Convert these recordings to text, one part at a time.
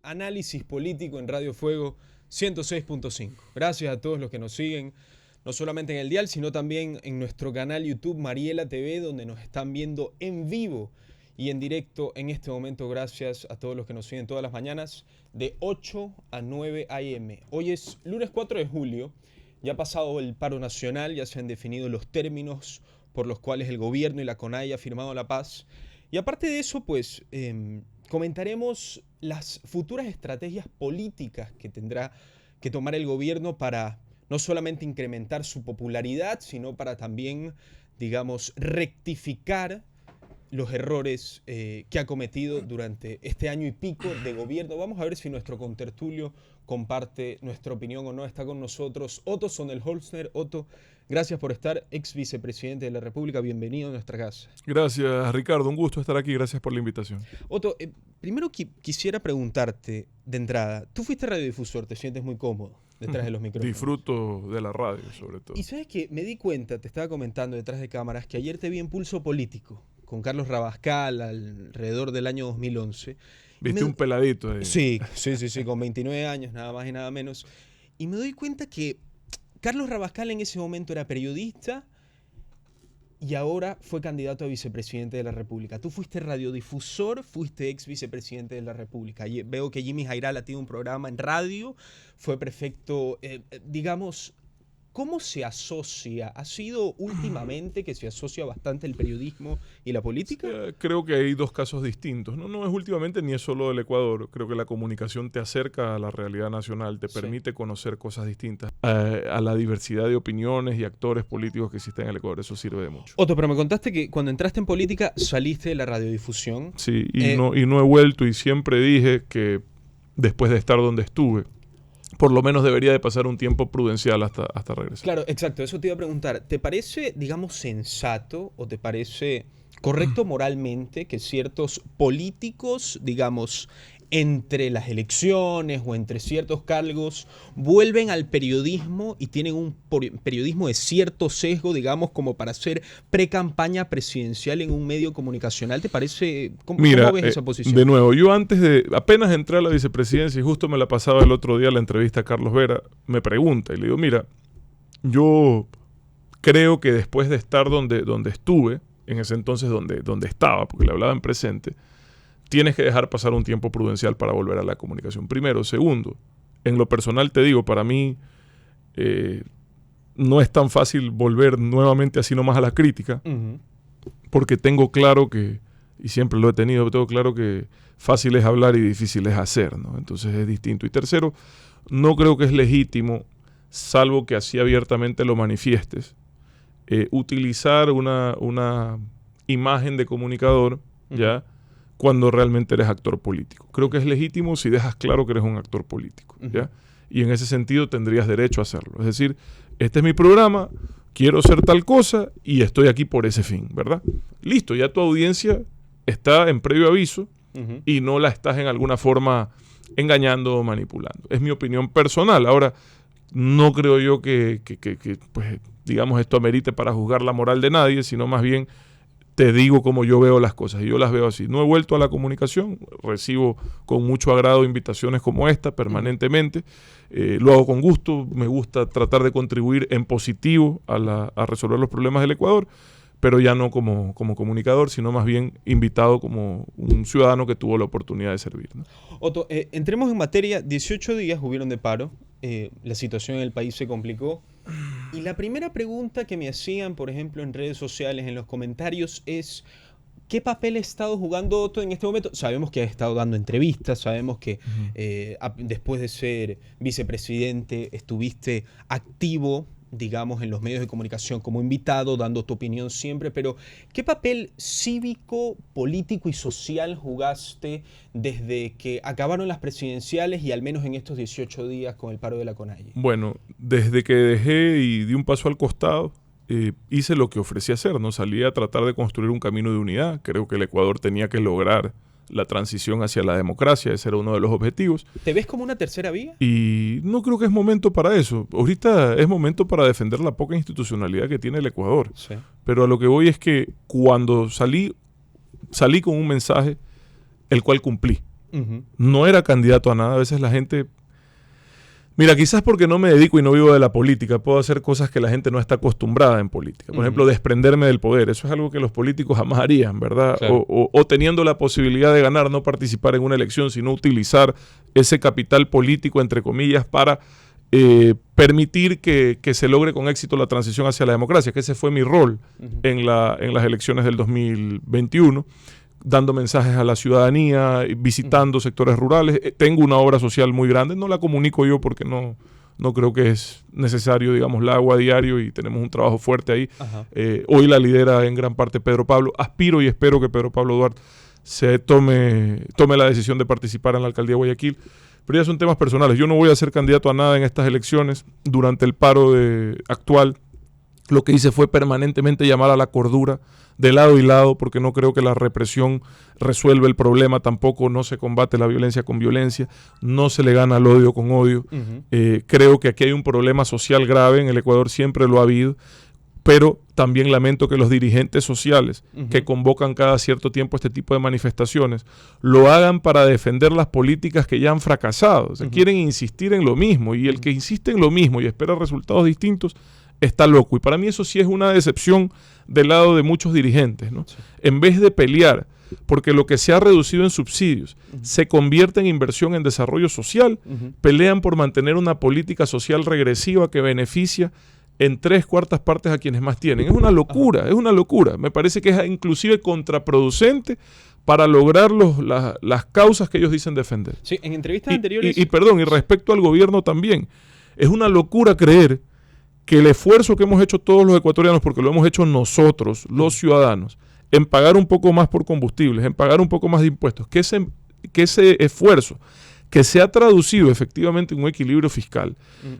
Análisis Político en Radio Fuego 106.5. Gracias a todos los que nos siguen, no solamente en el dial, sino también en nuestro canal YouTube Mariela TV, donde nos están viendo en vivo y en directo en este momento. Gracias a todos los que nos siguen todas las mañanas de 8 a 9 a.m. Hoy es lunes 4 de julio, ya ha pasado el paro nacional, ya se han definido los términos por los cuales el gobierno y la CONAIE ha firmado la paz. Y aparte de eso, pues comentaremos las futuras estrategias políticas que tendrá que tomar el gobierno para no solamente incrementar su popularidad, sino para también, digamos, rectificar los errores que ha cometido durante este año y pico de gobierno. Vamos a ver si nuestro contertulio comparte nuestra opinión o no. Está con nosotros Otto Sonnenholzner. Otto, gracias por estar, ex vicepresidente de la República. Bienvenido a nuestra casa. Gracias, Ricardo. Un gusto estar aquí. Gracias por la invitación. Otto, primero quisiera preguntarte de entrada. Tú fuiste radiodifusor, te sientes muy cómodo detrás de los micrófonos. Disfruto de la radio, sobre todo. Y sabes que me di cuenta, te estaba comentando detrás de cámaras, que ayer te vi en Pulso Político con Carlos Rabascal alrededor del año 2011. ¿Viste un peladito ahí? Sí, con 29 años, nada más y nada menos. Y me doy cuenta que Carlos Rabascal en ese momento era periodista y ahora fue candidato a vicepresidente de la República. Tú fuiste radiodifusor, fuiste ex vicepresidente de la República. Veo que Jimmy Jairal tiene un programa en radio, fue prefecto, digamos. ¿Cómo se asocia? ¿Ha sido últimamente que se asocia bastante el periodismo y la política? Creo que hay dos casos distintos. No es últimamente ni es solo del Ecuador. Creo que la comunicación te acerca a la realidad nacional, te permite conocer cosas distintas, a la diversidad de opiniones y actores políticos que existen en el Ecuador. Eso sirve de mucho. Otto, pero me contaste que cuando entraste en política saliste de la radiodifusión. Sí, y no he vuelto, y siempre dije que después de estar donde estuve, por lo menos debería de pasar un tiempo prudencial hasta regresar. Claro, exacto. Eso te iba a preguntar. ¿Te parece, digamos, sensato o te parece correcto moralmente que ciertos políticos, digamos, entre las elecciones o entre ciertos cargos, vuelven al periodismo y tienen un periodismo de cierto sesgo, digamos, como para hacer pre-campaña presidencial en un medio comunicacional? ¿Te parece? ¿Cómo ves esa posición? De nuevo, yo apenas entré a la vicepresidencia y justo me la pasaba el otro día la entrevista a Carlos Vera, me pregunta y le digo, mira, yo creo que después de estar donde estuve, en ese entonces donde estaba, porque le hablaba en presente, tienes que dejar pasar un tiempo prudencial para volver a la comunicación. Primero. Segundo, en lo personal te digo, para mí no es tan fácil volver nuevamente así nomás a la crítica, porque tengo claro que, y siempre lo he tenido, tengo claro que fácil es hablar y difícil es hacer, ¿no? Entonces es distinto. Y tercero, no creo que es legítimo, salvo que así abiertamente lo manifiestes, utilizar una imagen de comunicador, ¿ya?, cuando realmente eres actor político. Creo que es legítimo si dejas claro que eres un actor político, ¿ya? Y en ese sentido tendrías derecho a hacerlo. Es decir, este es mi programa, quiero hacer tal cosa y estoy aquí por ese fin, ¿verdad? Listo, ya tu audiencia está en previo aviso y no la estás en alguna forma engañando o manipulando. Es mi opinión personal. Ahora, no creo yo que pues, digamos, esto amerite para juzgar la moral de nadie, sino más bien te digo cómo yo veo las cosas, y yo las veo así. No he vuelto a la comunicación, recibo con mucho agrado invitaciones como esta permanentemente, lo hago con gusto, me gusta tratar de contribuir en positivo a resolver los problemas del Ecuador, pero ya no como comunicador, sino más bien invitado como un ciudadano que tuvo la oportunidad de servir, ¿no? Otto, entremos en materia. 18 días hubieron de paro, la situación en el país se complicó. Y la primera pregunta que me hacían, por ejemplo, en redes sociales, en los comentarios, es ¿qué papel ha estado jugando Otto en este momento? Sabemos que ha estado dando entrevistas, sabemos que después de ser vicepresidente estuviste activo, digamos, en los medios de comunicación como invitado, dando tu opinión siempre, pero ¿qué papel cívico, político y social jugaste desde que acabaron las presidenciales y al menos en estos 18 días con el paro de la CONAIE? Bueno, desde que dejé y di un paso al costado, hice lo que ofrecí hacer, ¿no? Salí a tratar de construir un camino de unidad. Creo que el Ecuador tenía que lograr la transición hacia la democracia, ese era uno de los objetivos. ¿Te ves como una tercera vía? Y no creo que es momento para eso. Ahorita es momento para defender la poca institucionalidad que tiene el Ecuador. Sí. Pero a lo que voy es que cuando salí con un mensaje el cual cumplí. No era candidato a nada. A veces la gente... Mira, quizás porque no me dedico y no vivo de la política, puedo hacer cosas que la gente no está acostumbrada en política. Por ejemplo, desprenderme del poder. Eso es algo que los políticos jamás harían, ¿verdad? Claro. O teniendo la posibilidad de ganar, no participar en una elección, sino utilizar ese capital político, entre comillas, para permitir que se logre con éxito la transición hacia la democracia, que ese fue mi rol en las elecciones del 2021. Dando mensajes a la ciudadanía, visitando sectores rurales. Tengo una obra social muy grande, no la comunico yo porque no creo que es necesario, digamos, la hago a diario y tenemos un trabajo fuerte ahí. Hoy la lidera en gran parte Pedro Pablo. Aspiro y espero que Pedro Pablo Duarte tome la decisión de participar en la alcaldía de Guayaquil. Pero ya son temas personales. Yo no voy a ser candidato a nada en estas elecciones. Durante el paro actual, lo que hice fue permanentemente llamar a la cordura de lado y lado, porque no creo que la represión resuelva el problema, tampoco no se combate la violencia con violencia, no se le gana al odio con odio. Creo que aquí hay un problema social grave, en el Ecuador siempre lo ha habido, pero también lamento que los dirigentes sociales que convocan cada cierto tiempo este tipo de manifestaciones lo hagan para defender las políticas que ya han fracasado. O sea, quieren insistir en lo mismo, y el que insiste en lo mismo y espera resultados distintos está loco. Y para mí eso sí es una decepción del lado de muchos dirigentes, ¿no? Sí. En vez de pelear porque lo que se ha reducido en subsidios se convierte en inversión en desarrollo social, pelean por mantener una política social regresiva que beneficia en 3/4 partes a quienes más tienen. Es una locura, es una locura. Me parece que es inclusive contraproducente para lograr las causas que ellos dicen defender. Sí, en entrevistas anteriores... Y respecto al gobierno también, es una locura creer que el esfuerzo que hemos hecho todos los ecuatorianos, porque lo hemos hecho nosotros, los ciudadanos, en pagar un poco más por combustibles, en pagar un poco más de impuestos, que ese esfuerzo que se ha traducido efectivamente en un equilibrio fiscal,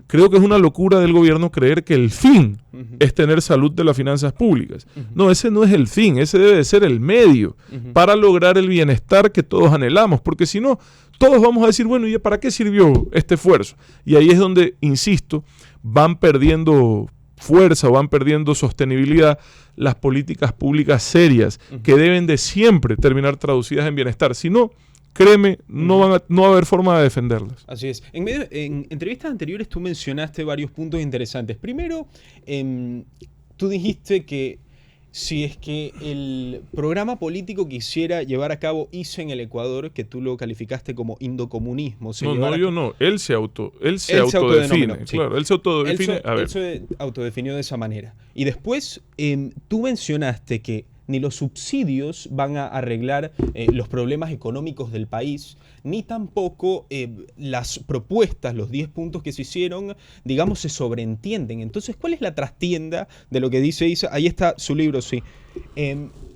creo que es una locura del gobierno creer que el fin es tener salud de las finanzas públicas. No, ese no es el fin, ese debe de ser el medio para lograr el bienestar que todos anhelamos, porque si no, todos vamos a decir, bueno, ¿y para qué sirvió este esfuerzo? Y ahí es donde, insisto, van perdiendo fuerza o van perdiendo sostenibilidad las políticas públicas serias que deben de siempre terminar traducidas en bienestar. Si no, créeme, no va a haber forma de defenderlas. Así es. En entrevistas anteriores tú mencionaste varios puntos interesantes. Primero, tú dijiste que si es que el programa político quisiera llevar a cabo ISE en el Ecuador, que tú lo calificaste como indocomunismo. Él se autodefine. Sí. Claro, él se autodefine. Él se autodefinió de esa manera. Y después tú mencionaste que ni los subsidios van a arreglar los problemas económicos del país, ni tampoco las propuestas, los 10 puntos que se hicieron, digamos, se sobreentienden. Entonces, ¿cuál es la trastienda de lo que dice Isa? Ahí está su libro, sí.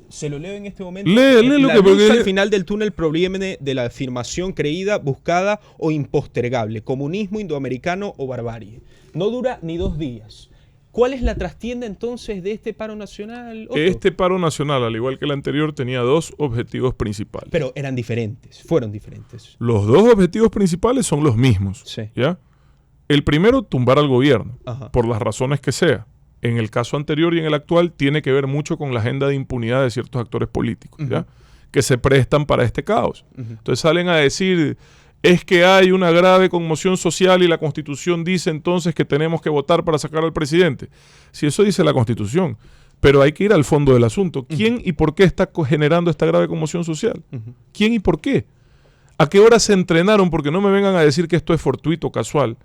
Se lo leo en este momento. Lee lo la que luz al final del túnel proviene de la afirmación creída, buscada o impostergable. Comunismo, indoamericano o barbarie. No dura ni 2 días. ¿Cuál es la trastienda entonces de este paro nacional, Otto? Este paro nacional, al igual que el anterior, tenía 2 objetivos principales. Pero eran diferentes, fueron diferentes. Los 2 objetivos principales son los mismos. Sí. ¿Ya? El primero, tumbar al gobierno, por las razones que sea. En el caso anterior y en el actual, tiene que ver mucho con la agenda de impunidad de ciertos actores políticos, ¿ya? Que se prestan para este caos. Entonces salen a decir... Es que hay una grave conmoción social y la Constitución dice entonces que tenemos que votar para sacar al presidente. Si eso dice la Constitución, pero hay que ir al fondo del asunto. ¿Quién y por qué está generando esta grave conmoción social? ¿Quién y por qué? ¿A qué hora se entrenaron? Porque no me vengan a decir que esto es fortuito, casual,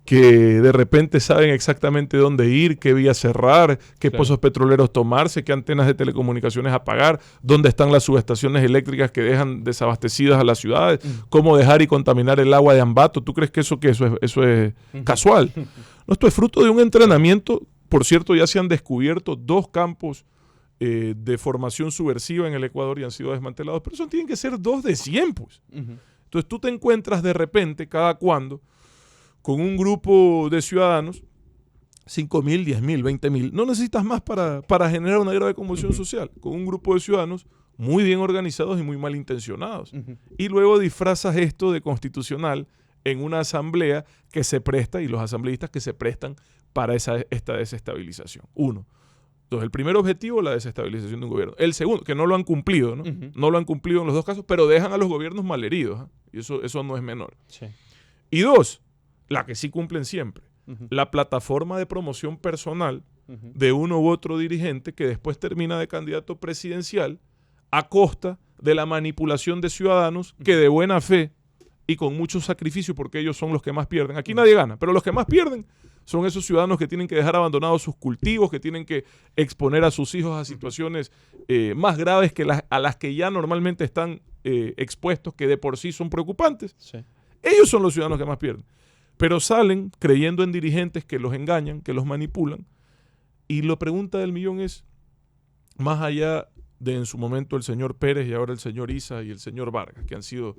que de repente saben exactamente dónde ir, qué vía cerrar, qué pozos petroleros tomarse, qué antenas de telecomunicaciones apagar, dónde están las subestaciones eléctricas que dejan desabastecidas a las ciudades, cómo dejar y contaminar el agua de Ambato. ¿Tú crees que eso es casual? No, esto es fruto de un entrenamiento. Por cierto, ya se han descubierto 2 campos de formación subversiva en el Ecuador y han sido desmantelados, pero eso tienen que ser 2 de 100, pues. Entonces tú te encuentras de repente, cada cuando, con un grupo de ciudadanos, 5.000, 10.000, 20.000. No necesitas más para generar una grave conmoción social. Con un grupo de ciudadanos muy bien organizados y muy malintencionados. Y luego disfrazas esto de constitucional en una asamblea que se presta, y los asambleístas que se prestan para esta desestabilización. 1. Entonces, el primer objetivo, la desestabilización de un gobierno. El segundo, que no lo han cumplido, ¿no? No lo han cumplido en los dos casos, pero dejan a los gobiernos malheridos, ¿eh? Y eso no es menor. Sí. Y dos, la que sí cumplen siempre, la plataforma de promoción personal de uno u otro dirigente que después termina de candidato presidencial a costa de la manipulación de ciudadanos que de buena fe y con mucho sacrificio, porque ellos son los que más pierden. Aquí nadie gana, pero los que más pierden son esos ciudadanos que tienen que dejar abandonados sus cultivos, que tienen que exponer a sus hijos a situaciones más graves que a las que ya normalmente están expuestos, que de por sí son preocupantes. Sí. Ellos son los ciudadanos que más pierden. Pero salen creyendo en dirigentes que los engañan, que los manipulan. Y la pregunta del millón es, más allá de en su momento el señor Pérez y ahora el señor Issa y el señor Vargas, que han sido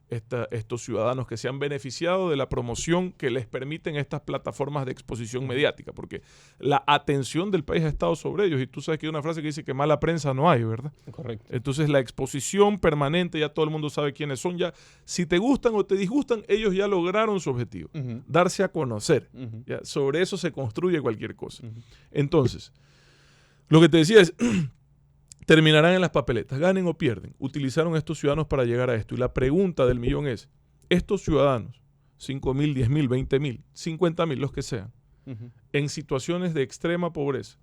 estos ciudadanos que se han beneficiado de la promoción que les permiten estas plataformas de exposición mediática, porque la atención del país ha estado sobre ellos, y tú sabes que hay una frase que dice que mala prensa no hay, ¿verdad? Correcto. Entonces la exposición permanente, ya todo el mundo sabe quiénes son, ya si te gustan o te disgustan, ellos ya lograron su objetivo, darse a conocer. ¿Ya? Sobre eso se construye cualquier cosa. Entonces, lo que te decía es, terminarán en las papeletas, ganen o pierden. Utilizaron estos ciudadanos para llegar a esto. Y la pregunta del millón es, estos ciudadanos, 5,000, 10,000, 20,000, 50,000, los que sean, en situaciones de extrema pobreza,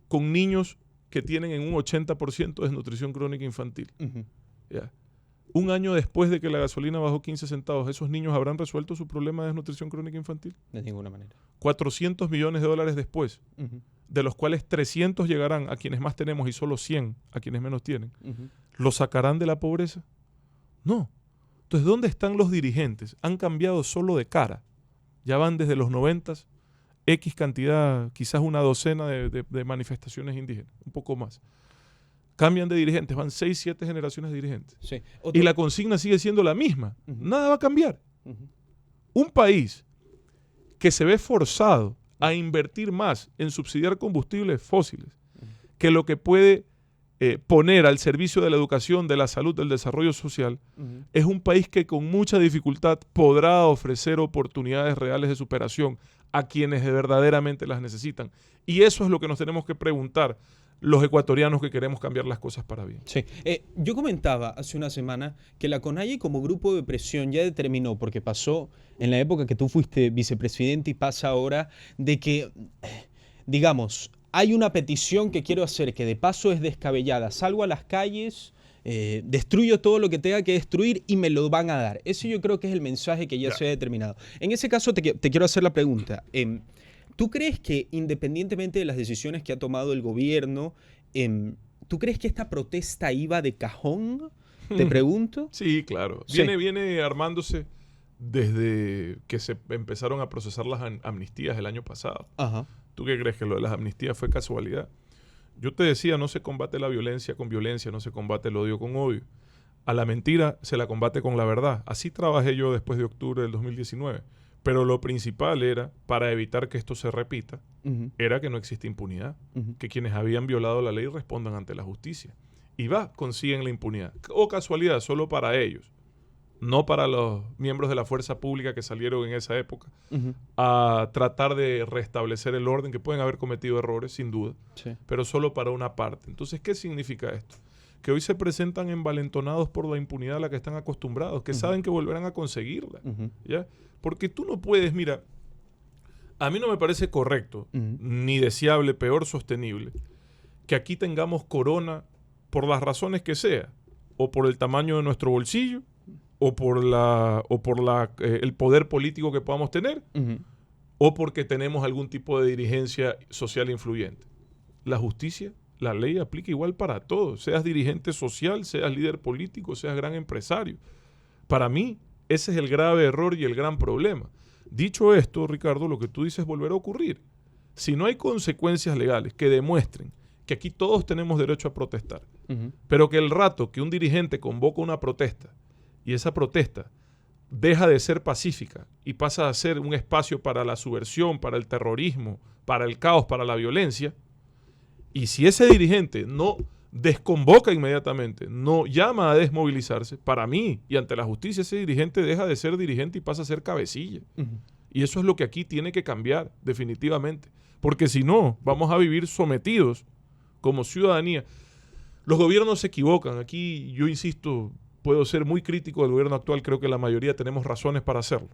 con niños que tienen en un 80% desnutrición crónica infantil. ¿Ya? Un año después de que la gasolina bajó 15 centavos, ¿esos niños habrán resuelto su problema de desnutrición crónica infantil? De ninguna manera. 400 millones de dólares después, de los cuales 300 llegarán a quienes más tenemos y solo 100 a quienes menos tienen. ¿Los sacarán de la pobreza? No. Entonces, ¿dónde están los dirigentes? Han cambiado solo de cara. Ya van desde los 90, X cantidad, quizás una docena de manifestaciones indígenas, un poco más. Cambian de dirigentes, van 6, 7 generaciones de dirigentes. Sí. Y la consigna sigue siendo la misma. Nada va a cambiar. Un país que se ve forzado a invertir más en subsidiar combustibles fósiles que lo que puede poner al servicio de la educación, de la salud, del desarrollo social, es un país que con mucha dificultad podrá ofrecer oportunidades reales de superación a quienes verdaderamente las necesitan. Y eso es lo que nos tenemos que preguntar los ecuatorianos que queremos cambiar las cosas para bien. Sí. Yo comentaba hace una semana que la CONAIE como grupo de presión ya determinó, porque pasó en la época que tú fuiste vicepresidente y pasa ahora, de que, digamos, hay una petición que quiero hacer que de paso es descabellada. Salgo a las calles, destruyo todo lo que tenga que destruir y me lo van a dar. Ese yo creo que es el mensaje que ya se ha determinado. En ese caso te quiero hacer la pregunta. ¿Tú crees que independientemente de las decisiones que ha tomado el gobierno, ¿tú crees que esta protesta iba de cajón? Te pregunto. Sí, claro. Sí. Viene armándose desde que se empezaron a procesar las amnistías el año pasado. Ajá. ¿Tú qué crees? ¿Que lo de las amnistías fue casualidad? Yo te decía, no se combate la violencia con violencia, no se combate el odio con odio. A la mentira se la combate con la verdad. Así trabajé yo después de octubre del 2019. Pero lo principal era, para evitar que esto se repita, era que no existe impunidad. Que quienes habían violado la ley respondan ante la justicia. Y consiguen la impunidad. O casualidad, solo para ellos. No para los miembros de la fuerza pública que salieron en esa época a tratar de restablecer el orden, que pueden haber cometido errores, sin duda, pero solo para una parte. Entonces, ¿qué significa esto? Que hoy se presentan envalentonados por la impunidad a la que están acostumbrados, que saben que volverán a conseguirla. ¿Ya? Porque tú no puedes, mira, a mí no me parece correcto, ni deseable, peor sostenible, que aquí tengamos corona por las razones que sea, o por el tamaño de nuestro bolsillo, o por el poder político que podamos tener, o porque tenemos algún tipo de dirigencia social influyente. La justicia, la ley aplica igual para todos, seas dirigente social, seas líder político, seas gran empresario. Para mí, ese es el grave error y el gran problema. Dicho esto, Ricardo, lo que tú dices volverá a ocurrir. Si no hay consecuencias legales que demuestren que aquí todos tenemos derecho a protestar, pero que el rato que un dirigente convoca una protesta y esa protesta deja de ser pacífica y pasa a ser un espacio para la subversión, para el terrorismo, para el caos, para la violencia, y si ese dirigente no desconvoca inmediatamente, no llama a desmovilizarse, para mí y ante la justicia ese dirigente deja de ser dirigente y pasa a ser cabecilla. Y eso es lo que aquí tiene que cambiar definitivamente, porque si no, vamos a vivir sometidos como ciudadanía. Los gobiernos se equivocan. Aquí yo insisto, puedo ser muy crítico del gobierno actual, creo que la mayoría tenemos razones para hacerlo.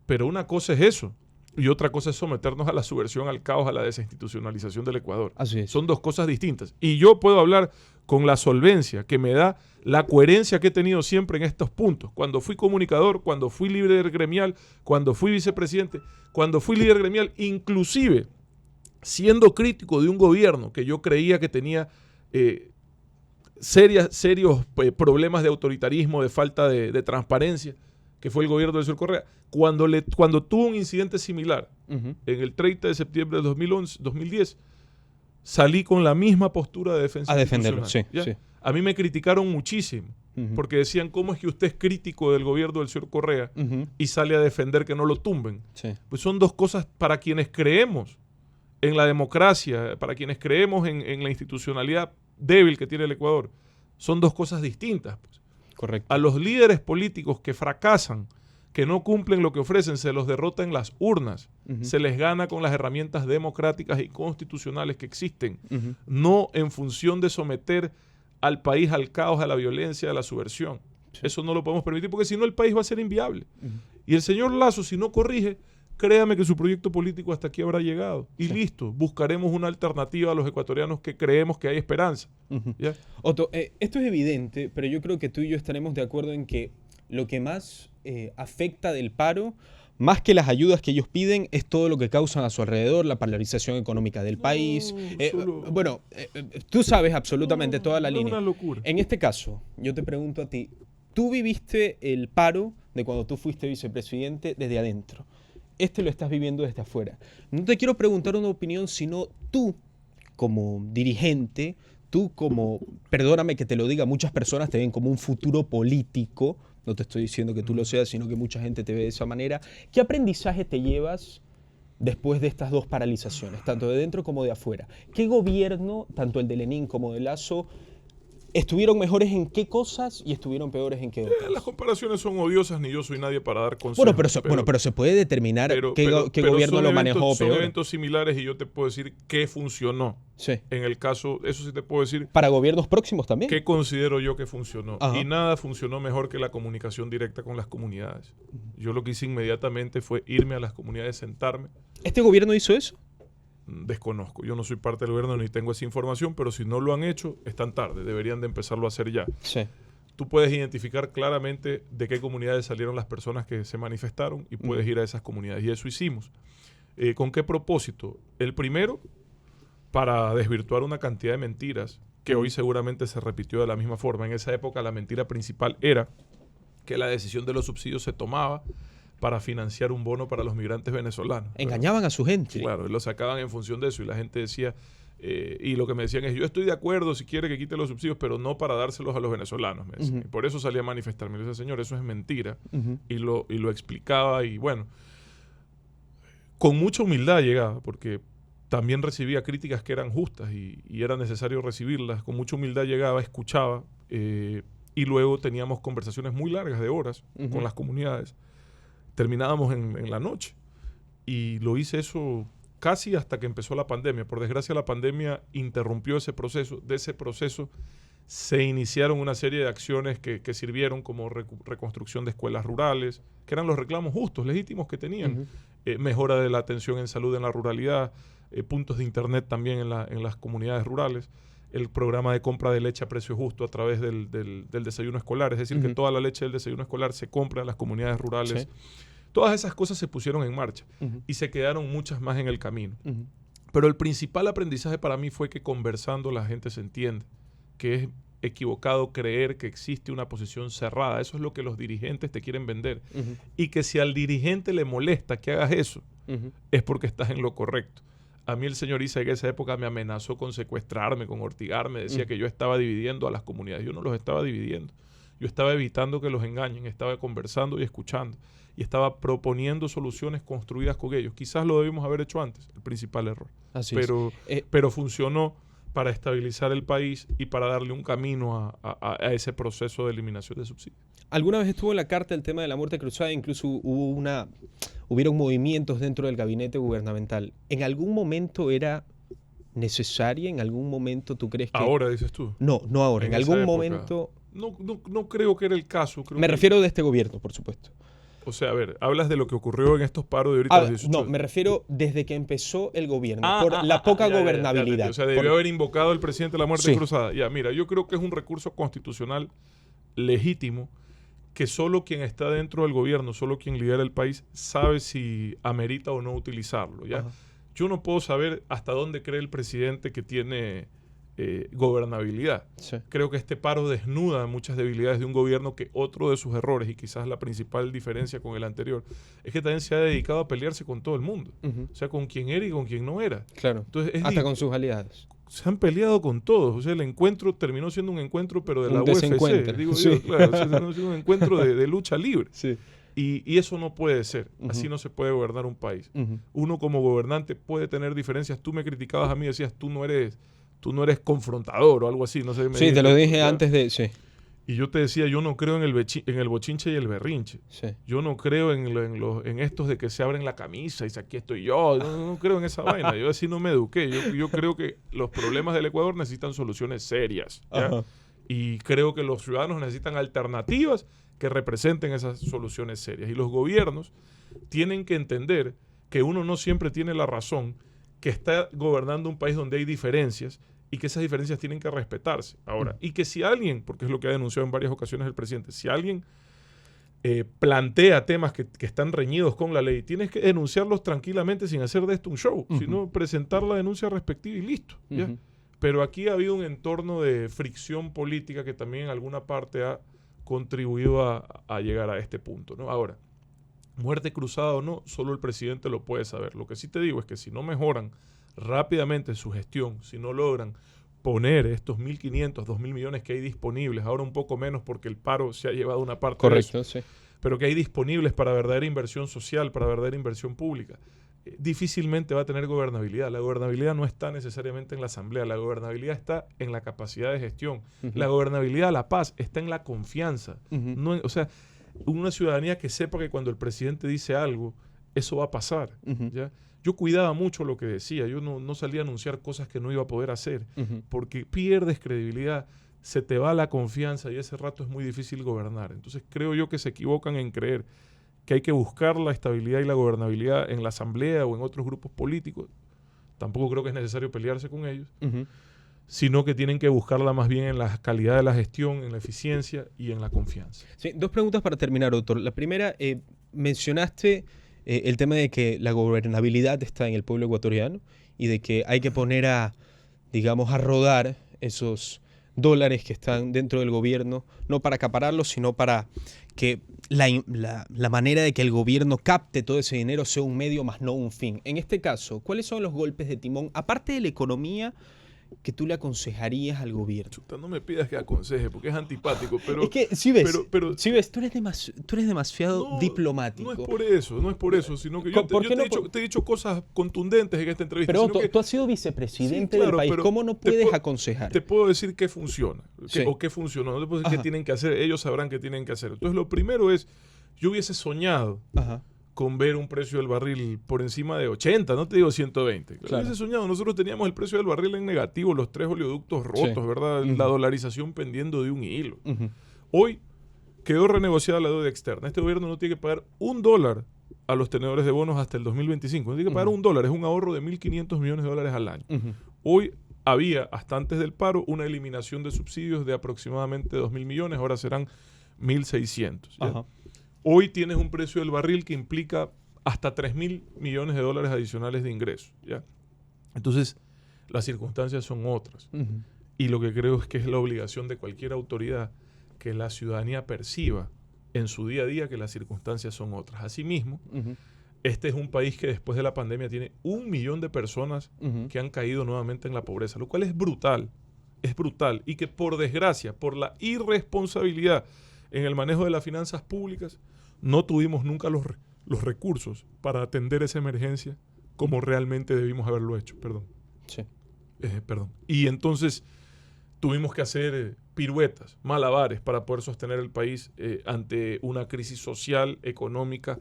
Pero una cosa es eso y otra cosa es someternos a la subversión, al caos, a la desinstitucionalización del Ecuador. Así es. Son dos cosas distintas. Y yo puedo hablar con la solvencia que me da la coherencia que he tenido siempre en estos puntos. Cuando fui comunicador, cuando fui líder gremial, cuando fui vicepresidente, cuando fui líder gremial, inclusive siendo crítico de un gobierno que yo creía que tenía serios problemas de autoritarismo, de falta de transparencia, que fue el gobierno del señor Correa, cuando tuvo un incidente similar, en el 30 de septiembre de 2010, salí con la misma postura de defensa a defenderlo, sí. A mí me criticaron muchísimo, porque decían, ¿cómo es que usted es crítico del gobierno del señor Correa y sale a defender que no lo tumben? Sí. Pues son dos cosas para quienes creemos en la democracia, para quienes creemos en la institucionalidad débil que tiene el Ecuador. Son dos cosas distintas. Pues. Correcto. A los líderes políticos que fracasan, que no cumplen lo que ofrecen, se los derrota en las urnas. Se les gana con las herramientas democráticas y constitucionales que existen, no en función de someter al país al caos, a la violencia, a la subversión. Sí. Eso no lo podemos permitir porque si no el país va a ser inviable. Y el señor Lasso, si no corrige, créame que su proyecto político hasta aquí habrá llegado. Y listo, buscaremos una alternativa a los ecuatorianos que creemos que hay esperanza. ¿Ya? Otto, esto es evidente, pero yo creo que tú y yo estaremos de acuerdo en que lo que más afecta del paro, más que las ayudas que ellos piden, es todo lo que causan a su alrededor, la polarización económica del país. Bueno, tú sabes absolutamente toda la línea. Es una locura. En este caso, yo te pregunto a ti, tú viviste el paro de cuando tú fuiste vicepresidente desde adentro. Este lo estás viviendo desde afuera. No te quiero preguntar una opinión, sino tú, como dirigente, tú como, perdóname que te lo diga, muchas personas te ven como un futuro político. No te estoy diciendo que tú lo seas, sino que mucha gente te ve de esa manera. ¿Qué aprendizaje te llevas después de estas dos paralizaciones, tanto de dentro como de afuera? ¿Qué gobierno, tanto el de Lenín como de Lasso, estuvieron mejores en qué cosas y estuvieron peores en qué otras? Las comparaciones son odiosas, ni yo soy nadie para dar consejos. Pero se puede determinar qué gobierno lo manejó peor. Son eventos similares y yo te puedo decir qué funcionó. Sí. En el caso, eso sí te puedo decir. ¿Para gobiernos próximos también? ¿Qué considero yo que funcionó? Ajá. Y nada funcionó mejor que la comunicación directa con las comunidades. Yo lo que hice inmediatamente fue irme a las comunidades, sentarme. ¿Este gobierno hizo eso? Desconozco. Yo no soy parte del gobierno ni tengo esa información, pero si no lo han hecho, están tarde. Deberían de empezarlo a hacer ya. Sí. Tú puedes identificar claramente de qué comunidades salieron las personas que se manifestaron y puedes ir a esas comunidades. Y eso hicimos. ¿Con qué propósito? El primero, para desvirtuar una cantidad de mentiras que hoy seguramente se repitió de la misma forma. En esa época la mentira principal era que la decisión de los subsidios se tomaba para financiar un bono para los migrantes venezolanos. Engañaban a su gente. Claro, lo sacaban en función de eso y la gente decía, y lo que me decían es, yo estoy de acuerdo si quiere que quite los subsidios, pero no para dárselos a los venezolanos. Me decían. Y por eso salía a manifestarme. Le decía, señor, eso es mentira. Y lo explicaba y bueno, con mucha humildad llegaba, porque también recibía críticas que eran justas y era necesario recibirlas. Con mucha humildad llegaba, escuchaba y luego teníamos conversaciones muy largas de horas con las comunidades. Terminábamos en la noche y lo hice eso casi hasta que empezó la pandemia. Por desgracia la pandemia interrumpió ese proceso. De ese proceso se iniciaron una serie de acciones que sirvieron como reconstrucción de escuelas rurales, que eran los reclamos justos, legítimos que tenían. Mejora de la atención en salud en la ruralidad, puntos de internet también en las comunidades rurales, el programa de compra de leche a precio justo a través del desayuno escolar, es decir, que toda la leche del desayuno escolar se compra en las comunidades rurales. Sí. Todas esas cosas se pusieron en marcha y se quedaron muchas más en el camino. Pero el principal aprendizaje para mí fue que conversando la gente se entiende, que es equivocado creer que existe una posición cerrada. Eso es lo que los dirigentes te quieren vender. Y que si al dirigente le molesta que hagas eso, es porque estás en lo correcto. A mí el señor Isa en esa época me amenazó con secuestrarme, con ortigarme, decía que yo estaba dividiendo a las comunidades. Yo no los estaba dividiendo. Yo estaba evitando que los engañen, estaba conversando y escuchando. Y estaba proponiendo soluciones construidas con ellos. Quizás lo debimos haber hecho antes, el principal error. Así pero funcionó para estabilizar el país y para darle un camino a ese proceso de eliminación de subsidios. ¿Alguna vez estuvo en la carta el tema de la muerte cruzada? Incluso hubieron movimientos dentro del gabinete gubernamental. ¿En algún momento era necesaria? ¿En algún momento tú crees que...? Ahora, dices tú. No ahora. En algún momento... No creo que era el caso. Me refiero de este gobierno, por supuesto. O sea, a ver, hablas de lo que ocurrió en estos paros de ahorita. No, me refiero desde que empezó el gobierno, por la poca gobernabilidad. O sea, debió haber invocado el presidente la muerte cruzada. Ya, mira, yo creo que es un recurso constitucional legítimo que solo quien está dentro del gobierno, solo quien lidera el país, sabe si amerita o no utilizarlo. ¿Ya? Yo no puedo saber hasta dónde cree el presidente que tiene gobernabilidad. Sí. Creo que este paro desnuda muchas debilidades de un gobierno que otro de sus errores, y quizás la principal diferencia con el anterior, es que también se ha dedicado a pelearse con todo el mundo. O sea, con quien era y con quien no era. Claro. Entonces, hasta con sus aliados. Se han peleado con todos. O sea, el encuentro terminó siendo un encuentro, pero de la UFC. Digo yo, claro. O sea, terminó siendo un encuentro de lucha libre. Sí. Y eso no puede ser. Así no se puede gobernar un país. Uno como gobernante puede tener diferencias. Tú me criticabas a mí, decías, tú no eres confrontador o algo así. No sé, sí, te lo dije antes de... Sí. Y yo te decía, yo no creo en el bochinche y el berrinche. Sí. Yo no creo en estos de que se abren la camisa y dice, aquí estoy yo. No creo en esa vaina. Yo así no me eduqué. Yo creo que los problemas del Ecuador necesitan soluciones serias. Y creo que los ciudadanos necesitan alternativas que representen esas soluciones serias. Y los gobiernos tienen que entender que uno no siempre tiene la razón, que está gobernando un país donde hay diferencias y que esas diferencias tienen que respetarse. Ahora, y que si alguien, porque es lo que ha denunciado en varias ocasiones el presidente, si alguien plantea temas que están reñidos con la ley, tienes que denunciarlos tranquilamente sin hacer de esto un show, sino presentar la denuncia respectiva y listo. ¿Ya? Pero aquí ha habido un entorno de fricción política que también en alguna parte ha contribuido a llegar a este punto, ¿no? Ahora, muerte cruzada o no, solo el presidente lo puede saber. Lo que sí te digo es que si no mejoran rápidamente su gestión, si no logran poner estos 1.500, 2.000 millones que hay disponibles, ahora un poco menos porque el paro se ha llevado una parte. Correcto, de eso, sí. Pero que hay disponibles para verdadera inversión social, para verdadera inversión pública, difícilmente va a tener gobernabilidad. La gobernabilidad no está necesariamente en la asamblea, la gobernabilidad está en la capacidad de gestión. La gobernabilidad, la paz, está en la confianza. No, o sea, una ciudadanía que sepa que cuando el presidente dice algo, eso va a pasar. ¿Ya? Yo cuidaba mucho lo que decía, yo no salía a anunciar cosas que no iba a poder hacer, porque pierdes credibilidad, se te va la confianza y ese rato es muy difícil gobernar. Entonces creo yo que se equivocan en creer que hay que buscar la estabilidad y la gobernabilidad en la asamblea o en otros grupos políticos. Tampoco creo que es necesario pelearse con ellos, sino que tienen que buscarla más bien en la calidad de la gestión, en la eficiencia y en la confianza. Sí, dos preguntas para terminar, doctor. La primera, mencionaste el tema de que la gobernabilidad está en el pueblo ecuatoriano y de que hay que poner a rodar esos dólares que están dentro del gobierno, no para acapararlos, sino para que la manera de que el gobierno capte todo ese dinero sea un medio más no un fin. En este caso, ¿cuáles son los golpes de timón, aparte de la economía, que tú le aconsejarías al gobierno? Chuta, no me pidas que aconseje porque es antipático, pero... Es que, si ves, tú eres demasiado diplomático. No es por eso, sino que yo te he dicho cosas contundentes en esta entrevista. Pero tú has sido vicepresidente del país, ¿cómo no puedes aconsejar? Te puedo decir qué funciona, o qué funcionó, no te puedo decir qué tienen que hacer, ellos sabrán qué tienen que hacer. Entonces lo primero es, yo hubiese soñado con ver un precio del barril por encima de 80, no te digo 120. Claro. Hubiese soñado, nosotros teníamos el precio del barril en negativo, los 3 oleoductos rotos, ¿verdad? La dolarización pendiendo de un hilo. Hoy quedó renegociada la deuda externa. Este gobierno no tiene que pagar $1 a los tenedores de bonos hasta el 2025. No tiene que pagar $1, es un ahorro de $1.500 millones al año. Hoy había, hasta antes del paro, una eliminación de subsidios de aproximadamente 2.000 millones, ahora serán 1.600. Hoy tienes un precio del barril que implica hasta $3.000 millones adicionales de ingresos. ¿Ya? Entonces, las circunstancias son otras. Y lo que creo es que es la obligación de cualquier autoridad que la ciudadanía perciba en su día a día que las circunstancias son otras. Asimismo, este es un país que después de la pandemia tiene 1 millón de personas que han caído nuevamente en la pobreza, lo cual es brutal. Es brutal. Y que por desgracia, por la irresponsabilidad en el manejo de las finanzas públicas, no tuvimos nunca los recursos para atender esa emergencia como realmente debimos haberlo hecho. Perdón. Sí. Y entonces tuvimos que hacer piruetas, malabares para poder sostener el país ante una crisis social, económica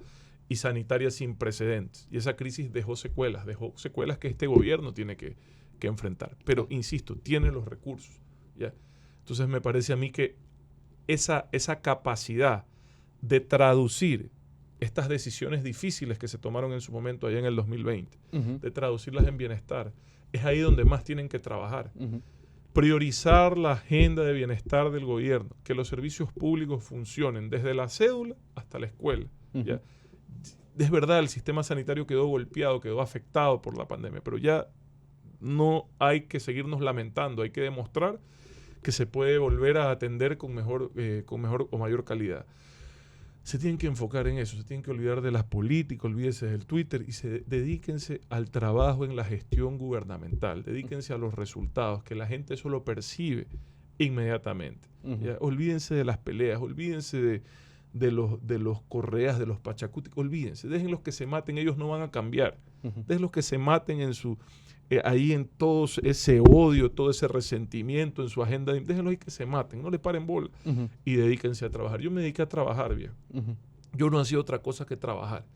y sanitaria sin precedentes. Y esa crisis dejó secuelas que este gobierno tiene que enfrentar. Pero, insisto, tiene los recursos, ¿ya? Entonces me parece a mí que esa capacidad de traducir estas decisiones difíciles que se tomaron en su momento allá en el 2020, de traducirlas en bienestar, es ahí donde más tienen que trabajar. Priorizar la agenda de bienestar del gobierno, que los servicios públicos funcionen desde la cédula hasta la escuela, ¿ya? Es verdad, el sistema sanitario quedó golpeado, quedó afectado por la pandemia, pero ya no hay que seguirnos lamentando, hay que demostrar que se puede volver a atender con mejor o mayor calidad. Se tienen que enfocar en eso, se tienen que olvidar de las políticas, olvídense del Twitter y dedíquense al trabajo en la gestión gubernamental, dedíquense a los resultados, que la gente eso lo percibe inmediatamente. ¿Ya? Olvídense de las peleas, olvídense de los correas, de los pachacuticos, olvídense, déjenlos que se maten, ellos no van a cambiar, déjenlos que se maten ahí en todo ese odio, todo ese resentimiento en su agenda, déjenlos ahí que se maten, no le paren bola y dedíquense a trabajar. Yo me dediqué a trabajar, viejo. Yo no hacía otra cosa que trabajar.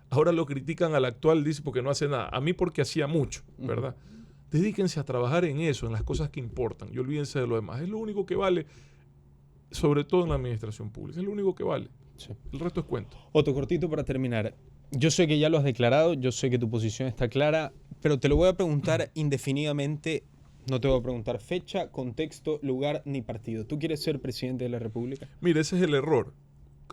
Ahora lo critican al actual, dice porque no hace nada. A mí porque hacía mucho, ¿verdad? Dedíquense a trabajar en eso, en las cosas que importan y olvídense de lo demás. Es lo único que vale, sobre todo en la administración pública. Es lo único que vale. Sí. El resto es cuento. Otro cortito para terminar. Yo sé que ya lo has declarado, yo sé que tu posición está clara, pero te lo voy a preguntar indefinidamente. No te voy a preguntar fecha, contexto, lugar ni partido. ¿Tú quieres ser presidente de la República? Mire, ese es el error.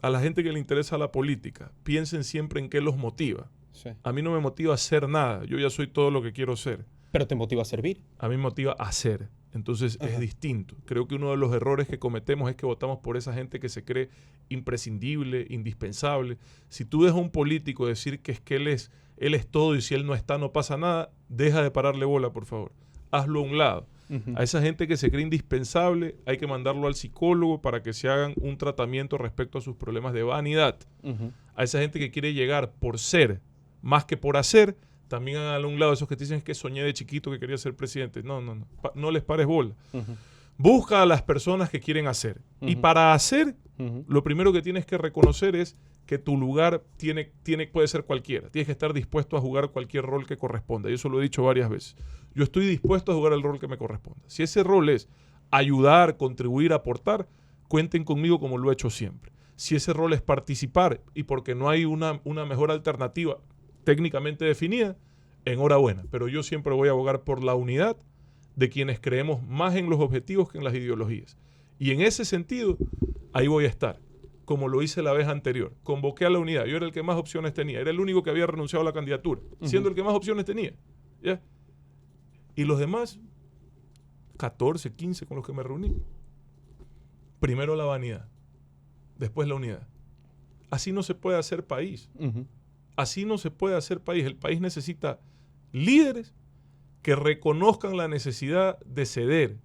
A la gente que le interesa la política, piensen siempre en qué los motiva. Sí. A mí no me motiva a hacer nada. Yo ya soy todo lo que quiero ser. ¿Pero te motiva a servir? A mí me motiva a hacer. Entonces es distinto. Creo que uno de los errores que cometemos es que votamos por esa gente que se cree imprescindible, indispensable. Si tú dejas a un político decir que es que él es todo y si él no está no pasa nada, deja de pararle bola, por favor. Hazlo a un lado. A esa gente que se cree indispensable hay que mandarlo al psicólogo para que se hagan un tratamiento respecto a sus problemas de vanidad. A esa gente que quiere llegar por ser más que por hacer, también háganlo a un lado. Esos que te dicen que soñé de chiquito que quería ser presidente. No les pares bola. Busca a las personas que quieren hacer. Y para hacer, lo primero que tienes que reconocer es que tu lugar puede ser cualquiera. Tienes que estar dispuesto a jugar cualquier rol que corresponda. Y eso lo he dicho varias veces. Yo estoy dispuesto a jugar el rol que me corresponda. Si ese rol es ayudar, contribuir, aportar, cuenten conmigo como lo he hecho siempre. Si ese rol es participar y porque no hay una mejor alternativa técnicamente definida, enhorabuena. Pero yo siempre voy a abogar por la unidad de quienes creemos más en los objetivos que en las ideologías. Y en ese sentido, ahí voy a estar, como lo hice la vez anterior. Convoqué a la unidad. Yo era el que más opciones tenía. Era el único que había renunciado a la candidatura, siendo el que más opciones tenía. ¿Ya? Y los demás, 14, 15 con los que me reuní. Primero la vanidad, después la unidad. Así no se puede hacer país. Así no se puede hacer país. El país necesita líderes que reconozcan la necesidad de ceder.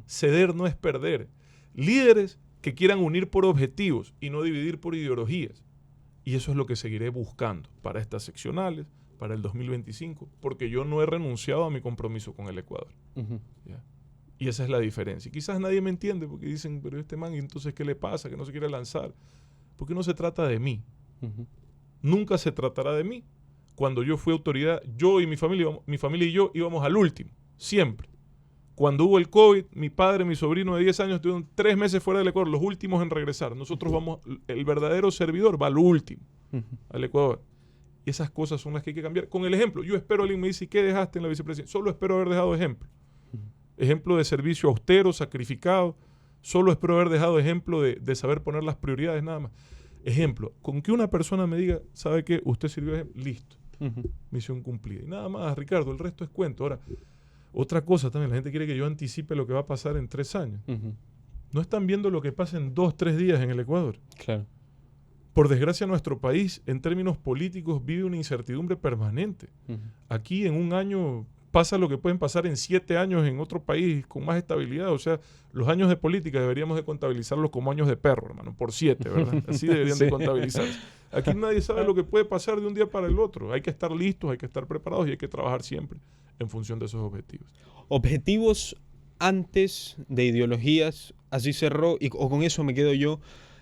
Ceder no es perder. Líderes que quieran unir por objetivos y no dividir por ideologías. Y eso es lo que seguiré buscando para estas seccionales, para el 2025, porque yo no he renunciado a mi compromiso con el Ecuador. ¿Ya? Y esa es la diferencia. Y quizás nadie me entiende porque dicen, pero este man, entonces, ¿qué le pasa? Que no se quiere lanzar. Porque no se trata de mí. Nunca se tratará de mí. Cuando yo fui autoridad, yo y mi familia y yo íbamos al último, siempre. Cuando hubo el COVID, mi padre, mi sobrino de 10 años estuvieron 3 meses fuera del Ecuador, los últimos en regresar. Nosotros vamos, el verdadero servidor va al último, al Ecuador. Y esas cosas son las que hay que cambiar. Con el ejemplo, yo espero, alguien me dice, ¿qué dejaste en la vicepresidencia? Solo espero haber dejado ejemplo. Ejemplo de servicio austero, sacrificado. Solo espero haber dejado ejemplo de saber poner las prioridades, nada más. Ejemplo, con que una persona me diga, ¿sabe qué? Usted sirvió de ejemplo. Listo. Misión cumplida. Y nada más, Ricardo, el resto es cuento. Ahora, otra cosa también, la gente quiere que yo anticipe lo que va a pasar en 3 años. No están viendo lo que pasa en 2, 3 días en el Ecuador. Claro. Por desgracia, nuestro país, en términos políticos, vive una incertidumbre permanente. Aquí, en un año, pasa lo que pueden pasar en 7 años en otro país con más estabilidad. O sea, los años de política deberíamos de contabilizarlos como años de perro, hermano, por 7, ¿verdad? Así deberían de contabilizarse. Aquí nadie sabe lo que puede pasar de un día para el otro. Hay que estar listos, hay que estar preparados y hay que trabajar siempre en función de esos objetivos. Objetivos antes de ideologías, así cerró, o con eso me quedo yo,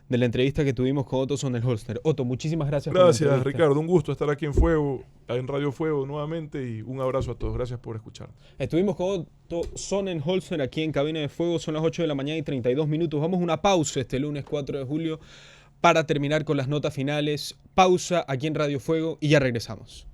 de la entrevista que tuvimos con Otto Sonnenholster. Otto, muchísimas gracias por la entrevista. Gracias, Ricardo. Un gusto estar aquí en Radio Fuego nuevamente, y un abrazo a todos. Gracias por escuchar. Estuvimos con Otto Sonnenholster aquí en Cabina de Fuego. Son las 8 de la mañana y 32 minutos. Vamos a una pausa este lunes 4 de julio para terminar con las notas finales. Pausa aquí en Radio Fuego y ya regresamos.